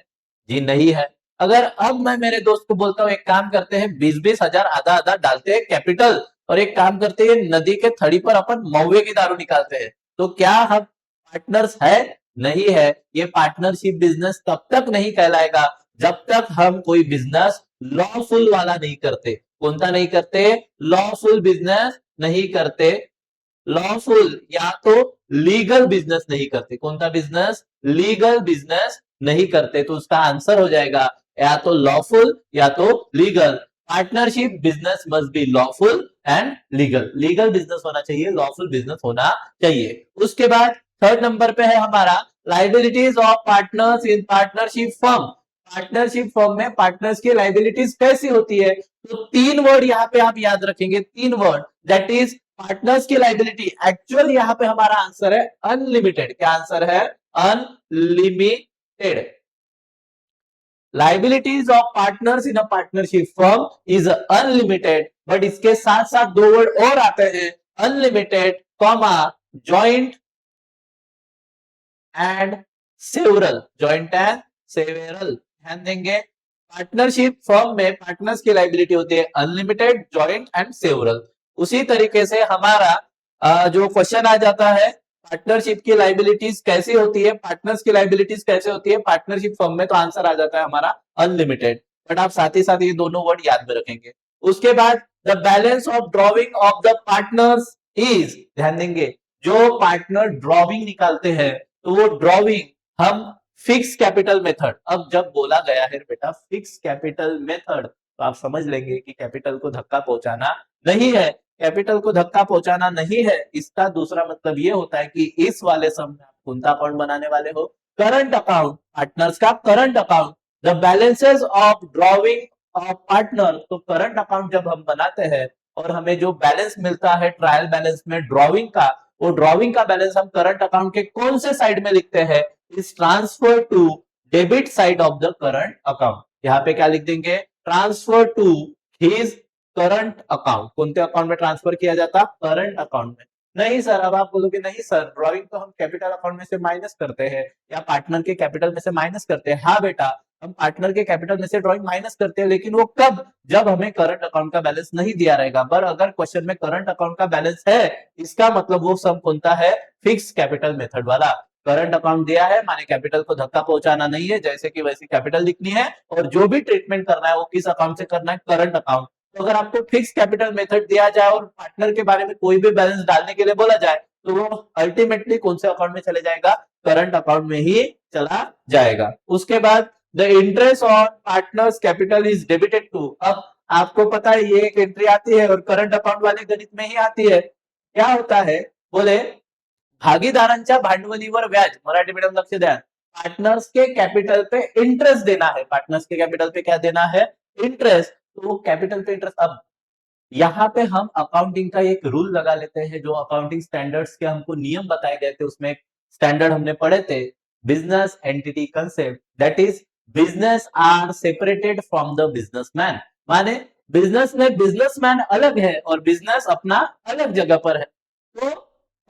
जी नहीं है। अगर अब मैं मेरे दोस्त को बोलता हूँ एक काम करते हैं 20-20 हजार आधा आधा डालते हैं कैपिटल, और एक काम करते हैं नदी के थड़ी पर अपन महुए की दारू निकालते हैं, तो क्या हम पार्टनर्स है? नहीं है। ये पार्टनरशिप बिजनेस तब तक नहीं कहलाएगा जब तक हम कोई बिजनेस लॉफुल वाला नहीं करते। कौन सा नहीं करते? लॉफुल बिजनेस नहीं करते। लॉफुल या तो लीगल बिजनेस नहीं करते। कौन सा बिजनेस? लीगल बिजनेस नहीं करते। तो उसका आंसर हो जाएगा या तो लॉफुल या तो legal. Partnership business must be lawful and legal. Legal business होना चाहिए, लॉफुल बिजनेस होना चाहिए। उसके बाद थर्ड नंबर पे है हमारा liabilities of partners in partnership firm. Partnership firm में पार्टनर्स की लाइबिलिटीज कैसी होती है? तो 3 वर्ड यहाँ पे आप याद रखेंगे, 3 वर्ड, दैट इज पार्टनर्स की लाइबिलिटी। एक्चुअल यहाँ पे हमारा आंसर है अनलिमिटेड। क्या आंसर है? Unlimited. Liabilities of partners in a partnership firm is unlimited, but इसके साथ साथ 2 वर्ड और आते हैं, unlimited, comma, joint and several. Joint and several ध्यान देंगे। पार्टनरशिप फर्म में पार्टनर्स की लाइबिलिटी होती है अनलिमिटेड, जॉइंट एंड सेवरल। उसी तरीके से हमारा जो क्वेश्चन आ जाता है पार्टनरशिप की लाइबिलिटीज कैसी होती है, पार्टनर्स की लाइबिलिटीज कैसे होती है पार्टनरशिप फर्म में, तो आंसर आ जाता है हमारा अनलिमिटेड। बट आप साथ ही साथ ये दोनों वर्ड याद में रखेंगे। उसके बाद the balance of drawing of the partners is, ध्यान देंगे, जो पार्टनर ड्रॉविंग निकालते हैं तो वो ड्रॉविंग हम फिक्स कैपिटल मेथड, अब जब बोला गया है बेटा फिक्स कैपिटल मेथड, तो आप समझ लेंगे कि कैपिटल को धक्का पहुंचाना नहीं है। कैपिटल को धक्का पहुंचाना नहीं है, इसका दूसरा मतलब ये होता है कि इस वाले सम में आप कौन सा अकाउंट बनाने वाले हो? करंट अकाउंट, पार्टनर्स का current account. The balances of drawing of partner, तो करंट अकाउंट जब हम बनाते हैं और हमें जो बैलेंस मिलता है ट्रायल बैलेंस में ड्रॉविंग का, वो ड्रॉविंग का बैलेंस हम करंट अकाउंट के कौन से साइड में लिखते हैं? Is transfer to debit side of the current account. यहाँ पे क्या लिख देंगे? Transfer to his current account. कौन से अकाउंट में ट्रांसफर किया जाता? करंट अकाउंट में। नहीं सर, अब आप बोलोगे नहीं सर ड्रॉइंग तो हम कैपिटल अकाउंट में से माइनस करते हैं या पार्टनर के कैपिटल में से माइनस करते हैं। हाँ बेटा, हम पार्टनर के कैपिटल में से ड्रॉइंग माइनस करते हैं, लेकिन वो कब? जब हमें करंट अकाउंट का बैलेंस नहीं दिया रहेगा। पर अगर क्वेश्चन में करंट अकाउंट का बैलेंस है, इसका मतलब वो सम कौन सा है? फिक्स कैपिटल मेथड वाला। करंट अकाउंट दिया है माने कैपिटल को धक्का पहुंचाना नहीं है, जैसे कि वैसी कैपिटल लिखनी है, और जो भी ट्रीटमेंट करना है वो किस अकाउंट से करना है? Current account. तो अगर आपको फिक्स कैपिटल मेथड दिया जाए और पार्टनर के बारे में कोई भी बैलेंस डालने के लिए बोला जाए, तो वो अल्टीमेटली कौन से अकाउंट में चले जाएगा? करंट अकाउंट में ही चला जाएगा। उसके बाद the interest on partners capital is debited to. अब आपको पता है ये एक एंट्री आती है और करंट अकाउंट वाले गणित में ही आती है। क्या होता है? बोले भागीदारांच्या भांडवलीवर व्याज, मराठी मीडियम लक्ष द्या, पार्टनर्स के कैपिटल पे इंटरेस्ट देना है। पार्टनर्स के कैपिटल पे क्या देना है? इंटरेस्ट। तो कैपिटल पे इंटरेस्ट। अब यहाँ पे हम अकाउंटिंग का एक रूल लगा लेते हैं, जो अकाउंटिंग स्टैंडर्ड्स के हमको नियम बताए गए थे, उसमें एक स्टैंडर्ड हमने पढ़े थे, business entity concept, that is business are separated from the businessman. माने बिजनेस में बिजनेसमैन अलग है और बिजनेस अपना अलग जगह पर है। तो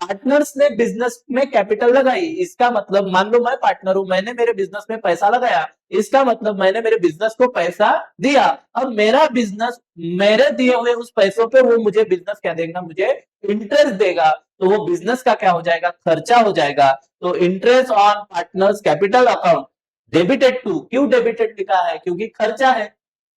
पार्टनर्स ने बिजनेस में कैपिटल लगाई, इसका मतलब मान लो मैं पार्टनर हूं, मैंने मेरे बिजनेस में पैसा लगाया, इसका मतलब मैंने मेरे बिजनेस को पैसा दिया। अब मेरा बिजनेस मेरे दिए हुए उस पैसों पे वो मुझे बिजनेस क्या देगा, मुझे इंटरेस्ट देगा, तो वो बिजनेस का क्या हो जाएगा, खर्चा हो जाएगा। तो interest on partners capital account debited to, क्यों डेबिटेड लिखा है, क्योंकि खर्चा है,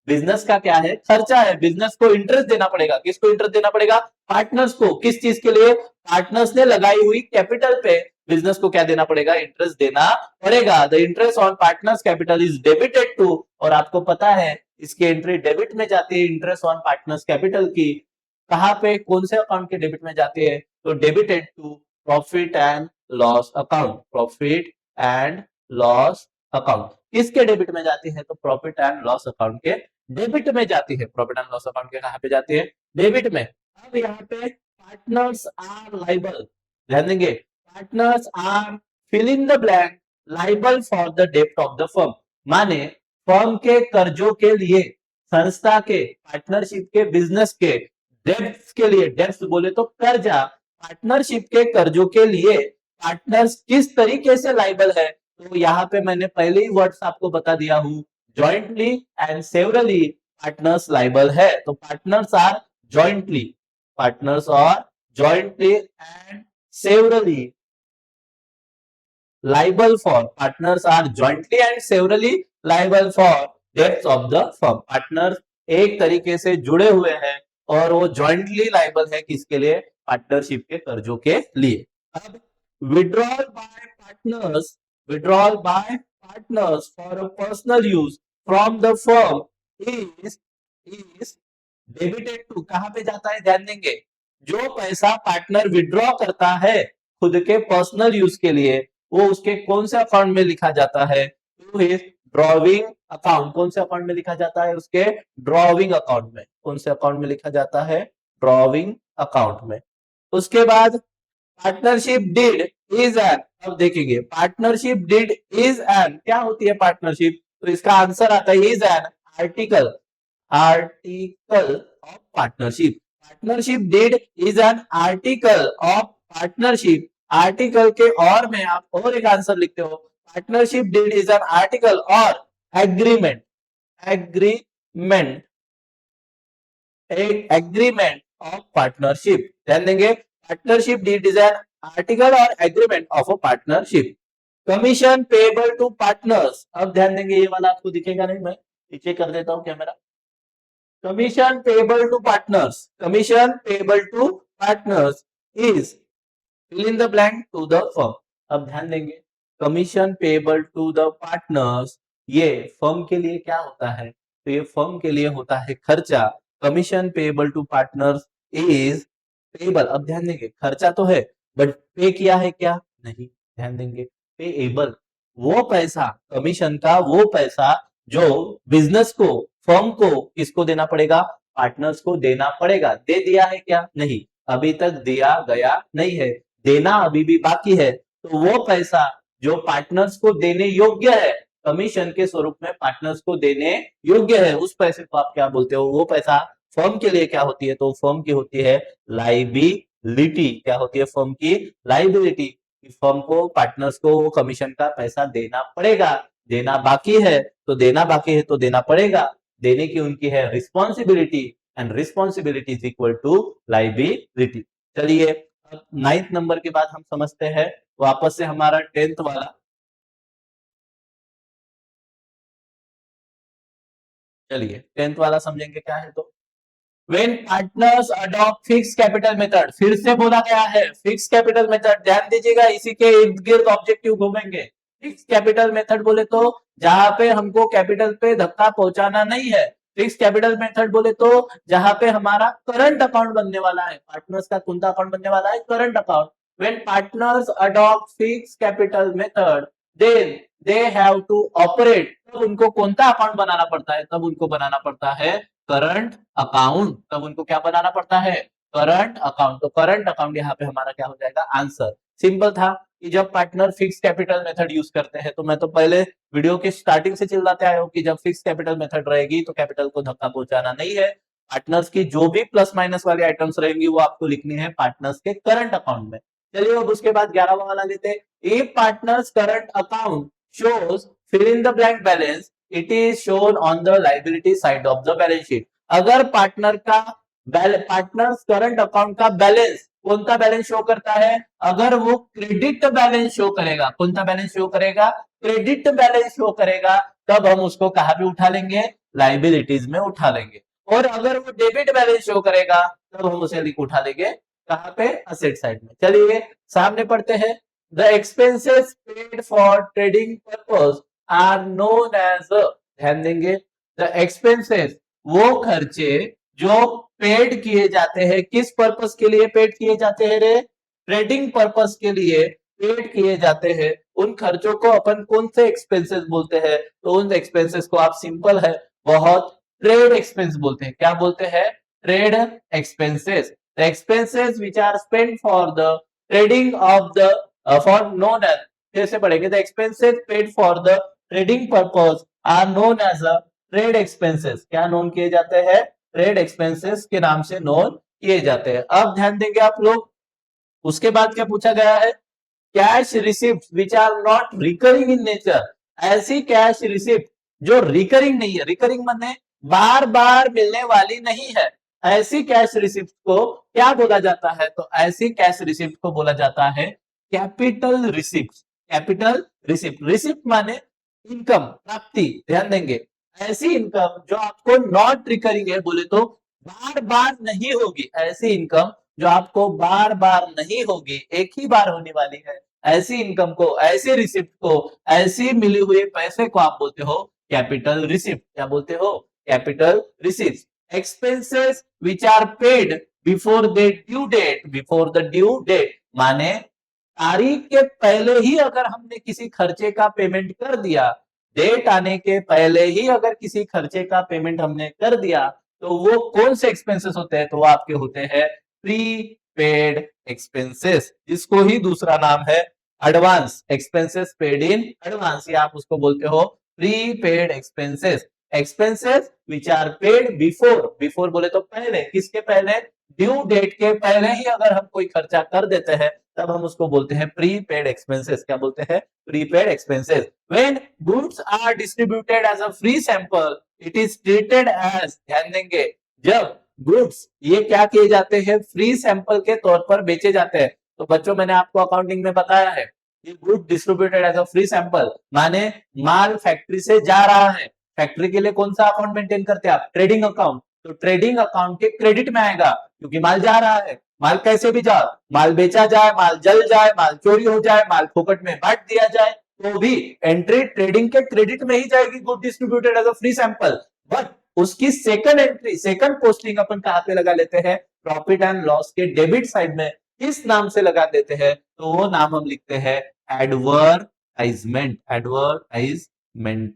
बिजनेस का क्या है, खर्चा है, बिजनेस को इंटरेस्ट देना पड़ेगा, किसको इंटरेस्ट देना पड़ेगा, पार्टनर्स को, किस चीज के लिए, पार्टनर्स ने लगाई हुई कैपिटल पे बिजनेस को क्या देना पड़ेगा, इंटरेस्ट देना पड़ेगा। The interest on partners capital is debited to, और आपको पता है इसकी एंट्री डेबिट में जाती है, इंटरेस्ट ऑन पार्टनर्स कैपिटल की, कहां पे, कौन से अकाउंट के डेबिट में जाती है, तो debited to profit and loss account, profit and loss account किसके डेबिट में जाती है, तो प्रॉफिट एंड लॉस अकाउंट के डेबिट में जाती है, प्रॉफिट एंड लॉस अकाउंट के कहां पे जाती है, डेबिट में। अब यहाँ पे पार्टनर्स आर लाइबल, ध्यान देंगे, partners are fill in the blank liable for the डेब्ट ऑफ द फर्म, माने फर्म के कर्जों के लिए, संस्था के, पार्टनरशिप के, बिजनेस के डेब्ट्स के लिए, डेब्ट्स बोले तो कर्जा, पार्टनरशिप के कर्जों के लिए पार्टनर्स किस तरीके से लाइबल है, तो यहाँ पे मैंने पहले ही वर्ड्स आपको बता दिया हूं, jointly and severally partners liable है, तो partners are jointly, partners are jointly and severally liable for, partners are jointly and severally liable for debts of the firm, partner एक तरीके से जुड़े हुए हैं और वो जॉइंटली लाइबल है किसके लिए, पार्टनरशिप के कर्जों के लिए। अब withdrawal by partners, withdrawal by partners for a personal use from the firm is debited to, कहां पे जाता है, ध्यान देंगे, जो पैसा पार्टनर विड्रॉ करता है खुद के पर्सनल यूज के लिए, वो उसके कौन से अकाउंट में लिखा जाता है, टू हिज ड्रॉविंग अकाउंट, कौन से अकाउंट में लिखा जाता है, उसके ड्रॉविंग अकाउंट में, कौन से अकाउंट में लिखा जाता है, ड्रॉविंग अकाउंट में। उसके बाद पार्टनरशिप डीड इज एन, अब देखेंगे पार्टनरशिप डीड इज एन क्या होती है पार्टनरशिप, तो इसका आंसर आता है is an article, article of partnership, partnership deed is an article of partnership, article के और में आप और एक आंसर लिखते हो, partnership deed is an article और एग्रीमेंट, एग्रीमेंट, एक एग्रीमेंट ऑफ पार्टनरशिप, ध्यान देंगे, partnership deed is an article और agreement of a partnership. Commission payable to partners, अब ध्यान देंगे ये वाला आपको दिखेगा नहीं, मैं नीचे कर देता हूं camera, commission payable to partners, commission payable to partners is fill in the blank to the firm, अब ध्यान देंगे, commission payable to the partners, ये फर्म के लिए क्या होता है, तो ये फर्म के लिए होता है खर्चा, commission payable to partners is payable, अब ध्यान देंगे खर्चा तो है बट पे किया है क्या, नहीं, ध्यान देंगे पेएबल, वो पैसा, कमीशन का वो पैसा जो बिजनेस को, फर्म को किसको देना पड़ेगा, पार्टनर्स को देना पड़ेगा, दे दिया है क्या, नहीं, अभी तक दिया गया नहीं है, देना अभी भी बाकी है, तो वो पैसा जो पार्टनर्स को देने योग्य है, कमीशन के स्वरूप में पार्टनर्स को देने योग्य है, उस पैसे को आप क्या बोलते हो, वो पैसा फर्म के लिए क्या होती है, तो फर्म की होती है लाइबिलिटी, क्या होती है फर्म की लाइबिलिटी, फर्म को, पार्टनर्स को वो कमीशन का पैसा देना पड़ेगा, देना बाकी है तो देना बाकी है तो देना पड़ेगा, देने की उनकी है responsibility, and responsibility is equal to liability. चलिए अब 9th नंबर के बाद हम समझते हैं वापस से हमारा 10th वाला, चलिए 10th वाला समझेंगे क्या है, तो When partners adopt fixed capital method, फिर से बोला गया है फिक्स कैपिटल मेथड, ध्यान दीजिएगा इसी के इर्द गिर्द ऑब्जेक्टिव घूमेंगे। फिक्स कैपिटल मेथड बोले तो जहां पे हमको कैपिटल पे धक्का पहुंचाना नहीं है, फिक्स कैपिटल मेथड बोले तो जहां पे हमारा करंट अकाउंट बनने वाला है, पार्टनर्स का कौन सा अकाउंट बनने वाला है, current account. When partners adopt fixed capital method, then they have to operate, तब उनको कौन सा अकाउंट बनाना पड़ता है, तब उनको बनाना पड़ता है करंट अकाउंट, तब उनको क्या बनाना पड़ता है, करंट अकाउंट, तो करंट अकाउंट यहाँ पे हमारा क्या हो जाएगा, आंसर सिंपल था कि जब partner fix capital method use करते हैं, तो मैं तो पहले वीडियो के स्टार्टिंग से चिल्लाते आया हूं कि जब फिक्स कैपिटल मेथड रहेगी तो कैपिटल को धक्का पहुंचाना नहीं है, पार्टनर्स की जो भी प्लस माइनस वाली आइटम्स रहेंगी वो आपको लिखनी है पार्टनर्स के करंट अकाउंट में, चलिए अब उसके बाद 11वां वाला लेते हैं। If partners current account shows fill in the blank balance it is shown on the liability side of the balance sheet. अगर पार्टनर्स करंट अकाउंट का बैलेंस कौन सा बैलेंस शो करता है, अगर वो क्रेडिट बैलेंस शो करेगा, कौन सा बैलेंस शो करेगा, क्रेडिट बैलेंस शो करेगा, तब हम उसको कहां पे उठा लेंगे, लाइबिलिटीज में उठा लेंगे। और अगर वो डेबिट बैलेंस शो करेगा तब हम उसे उठा लेंगे कहां पे, असेट साइड में। चलिए सामने पढ़ते हैं। The expenses paid for trading purpose are known as, ध्यान देंगे, द एक्सपेंसेस वो खर्चे जो पेड किए जाते हैं, किस पर्पस के लिए पेड किए जाते हैं रे, ट्रेडिंग पर्पस के लिए पेड किए जाते हैं, उन खर्चों को अपन कौन से एक्सपेंसेस बोलते हैं, तो उन एक्सपेंसेस को आप सिंपल है बहुत ट्रेड एक्सपेंस बोलते हैं। क्या बोलते हैं, trade expenses. The expenses which are spend for the trading of the for known as, कैसे पढ़ेंगे, the expenses paid for the trading purpose are known as a trade expenses. क्या नोन किए जाते हैं, ट्रेड एक्सपेंसेस के नाम से known किए जाते हैं। अब ध्यान देंगे आप लोग, उसके बाद क्या पूछा गया है, cash receipt which are not recurring in nature. ऐसी कैश रिसिप्ट जो रिकरिंग नहीं है, रिकरिंग माने बार बार मिलने वाली नहीं है, ऐसी कैश रिसिप्ट को क्या बोला जाता है, तो ऐसी कैश रिसिप्ट को बोला जाता है capital receipt. Capital receipt, receipt माने इनकम, प्राप्ति, ध्यान देंगे, ऐसी इनकम जो आपको नॉट रिकरिंग है, बोले तो बार बार नहीं होगी, ऐसी इनकम जो आपको बार बार नहीं होगी, एक ही बार होने वाली है, ऐसी इनकम को, ऐसी रिसिप्ट को, ऐसी मिली हुए पैसे को आप बोलते हो कैपिटल रिसिप्ट। क्या बोलते हो, capital receipt. Expenses which are paid before the due date, before the due date माने तारीख के पहले ही अगर हमने किसी खर्चे का पेमेंट कर दिया, डेट आने के पहले ही अगर किसी खर्चे का पेमेंट हमने कर दिया, तो वो कौन से एक्सपेंसेस होते हैं, तो वो आपके होते हैं प्री पेड एक्सपेंसेस, जिसको ही दूसरा नाम है advance, expenses paid in advance, या आप उसको बोलते हो prepaid expenses. Expenses which are paid before, before बोले तो पहले, किसके पहले, ड्यू डेट के पहले ही अगर हम कोई खर्चा कर देते हैं तब हम उसको बोलते हैं प्री पेड एक्सपेंसेस। क्या बोलते हैं, prepaid expenses. When goods are distributed as a free sample it is treated as, ध्यान देंगे, जब गुड्स ये क्या किए जाते हैं, फ्री सैंपल के तौर पर बेचे जाते हैं। तो बच्चों मैंने आपको अकाउंटिंग में बताया है, ये good distributed as a free sample माने माल फैक्ट्री से जा रहा है, फैक्ट्री के लिए कौन सा अकाउंट मेंटेन करते हैं आप, ट्रेडिंग अकाउंट, तो ट्रेडिंग अकाउंट के क्रेडिट में आएगा क्योंकि माल जा रहा है। माल कैसे भी जाए, माल बेचा जाए, माल जल जाए, माल चोरी हो जाए, माल फोकट में बांट दिया जाए, तो भी एंट्री ट्रेडिंग के क्रेडिट में ही जाएगी, good distributed as a free sample. But उसकी सेकंड एंट्री, सेकंड पोस्टिंग अपन कहां पे लगा लेते हैं, प्रॉफिट एंड लॉस के डेबिट साइड में, किस नाम से लगा देते हैं, तो वो नाम हम लिखते हैं एडवर्टाइजमेंट, एडवर्टाइजमेंट।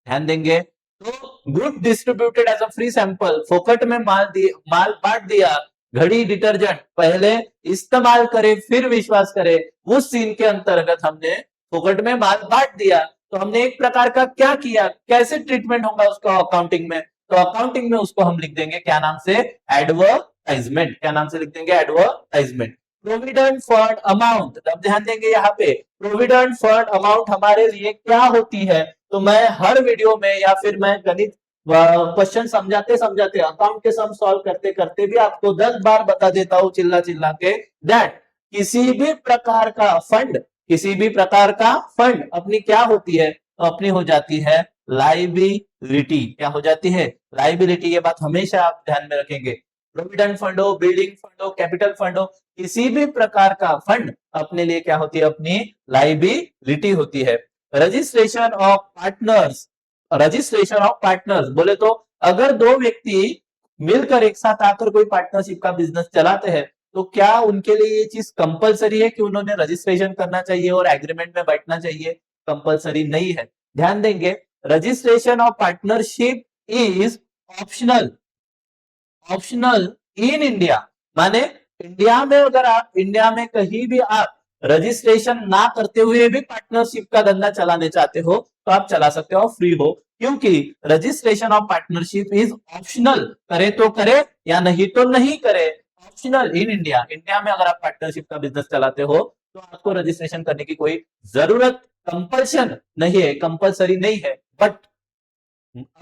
ध्यान देंगे, तो good distributed as a free sample, फोकट में माल बांट दिया, घड़ी डिटर्जेंट पहले इस्तेमाल करे फिर विश्वास करे, उस सीन के अंतर्गत हमने फोकट में माल बांट दिया, तो हमने एक प्रकार का क्या किया, कैसे ट्रीटमेंट होगा उसका अकाउंटिंग में, तो अकाउंटिंग में उसको हम लिख देंगे क्या नाम से, एडवर्टाइजमेंट। क्या नाम से लिख देंगे, एडवर्टाइजमेंट। प्रोविडेंट फंड अमाउंट, अब ध्यान देंगे यहाँ पे प्रोविडेंट फंड अमाउंट हमारे लिए क्या होती है, तो मैं हर वीडियो में या फिर मैं गणित क्वेश्चन समझाते समझाते, अकाउंट के सम सॉल्व करते करते भी आपको 10 बार बता देता हूं चिल्ला चिल्ला के, दैट किसी भी प्रकार का फंड, किसी भी प्रकार का फंड अपनी क्या होती है, तो अपनी हो जाती है लाइबिलिटी। क्या हो जाती है, लाइबिलिटी। ये बात हमेशा आप ध्यान में रखेंगे, प्रोविडेंट फंड हो, बिल्डिंग फंड हो, कैपिटल फंड हो, किसी भी प्रकार का फंड अपने लिए क्या होती है, अपनी लाइबिलिटी होती है। Registration of partners, registration of partners बोले तो अगर दो व्यक्ति मिलकर एक साथ आकर कोई पार्टनरशिप का बिजनेस चलाते हैं, तो क्या उनके लिए ये चीज कंपलसरी है कि उन्होंने रजिस्ट्रेशन करना चाहिए और एग्रीमेंट में बैठना चाहिए, कंपलसरी नहीं है। ध्यान देंगे, registration of partnership is optional, optional in India, माने इंडिया में अगर आप, इंडिया में कहीं भी आप रजिस्ट्रेशन ना करते हुए भी पार्टनरशिप का धंधा चलाने चाहते हो तो आप चला सकते हो, फ्री हो, क्योंकि registration of partnership is optional, करे तो करे या नहीं तो नहीं करे, ऑप्शनल इन इंडिया। इंडिया में अगर आप पार्टनरशिप का बिजनेस चलाते हो तो आपको रजिस्ट्रेशन करने की कोई जरूरत, कंपल्शन नहीं है, कंपल्सरी नहीं है। बट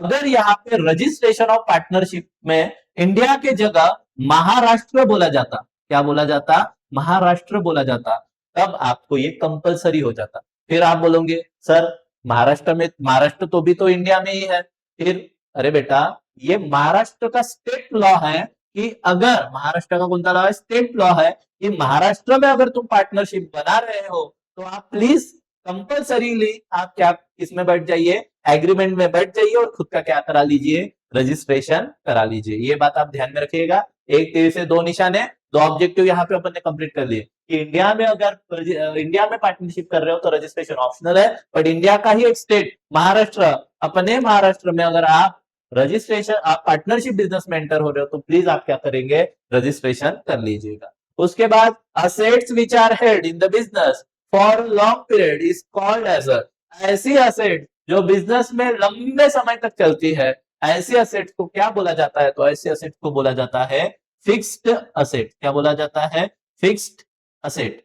अगर यहाँ पे रजिस्ट्रेशन ऑफ पार्टनरशिप में इंडिया के जगह महाराष्ट्र बोला जाता, क्या बोला जाता, महाराष्ट्र बोला जाता, तब आपको ये कंपलसरी हो जाता। फिर आप बोलोगे सर महाराष्ट्र में, महाराष्ट्र तो भी तो इंडिया में ही है। फिर अरे बेटा ये महाराष्ट्र का स्टेट लॉ है कि अगर महाराष्ट्र का कौन सा लॉ है, स्टेट लॉ है कि महाराष्ट्र में अगर तुम पार्टनरशिप बना रहे हो तो आप प्लीज कंपल्सरीली आप क्या इसमें बैठ जाइए, एग्रीमेंट में बैठ जाइए और खुद का क्या करा लीजिए, रजिस्ट्रेशन करा लीजिए। ये बात आप ध्यान में रखिएगा। एक तीर से दो निशाने, दो ऑब्जेक्टिव यहाँ पे अपन ने कंप्लीट कर लिए कि इंडिया में अगर इंडिया में पार्टनरशिप कर रहे हो तो रजिस्ट्रेशन ऑप्शनल है, बट इंडिया का ही एक स्टेट महाराष्ट्र, अपने महाराष्ट्र में अगर आप रजिस्ट्रेशन, आप पार्टनरशिप बिजनेस में एंटर हो रहे हो तो प्लीज आप क्या करेंगे, रजिस्ट्रेशन कर लीजिएगा। उसके बाद assets which are held in the business for long period is called as, ऐसी असेट जो बिजनेस में लंबे समय तक चलती है, ऐसी असेट को क्या बोला जाता है, तो ऐसी असेट को बोला जाता है फिक्स्ड असेट। क्या बोला जाता है, फिक्स्ड असेट।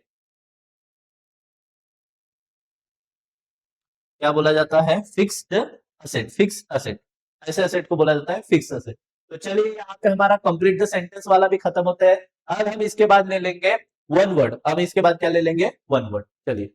क्या बोला जाता है, फिक्स्ड असेट, फिक्स असेट, ऐसे असेट को बोला जाता है फिक्स असेट। तो चलिए यहाँ पे हमारा कंप्लीट द सेंटेंस वाला भी खत्म होता है। अब हम इसके बाद ले लेंगे वन वर्ड, अब इसके बाद क्या ले लेंगे, वन वर्ड। चलिए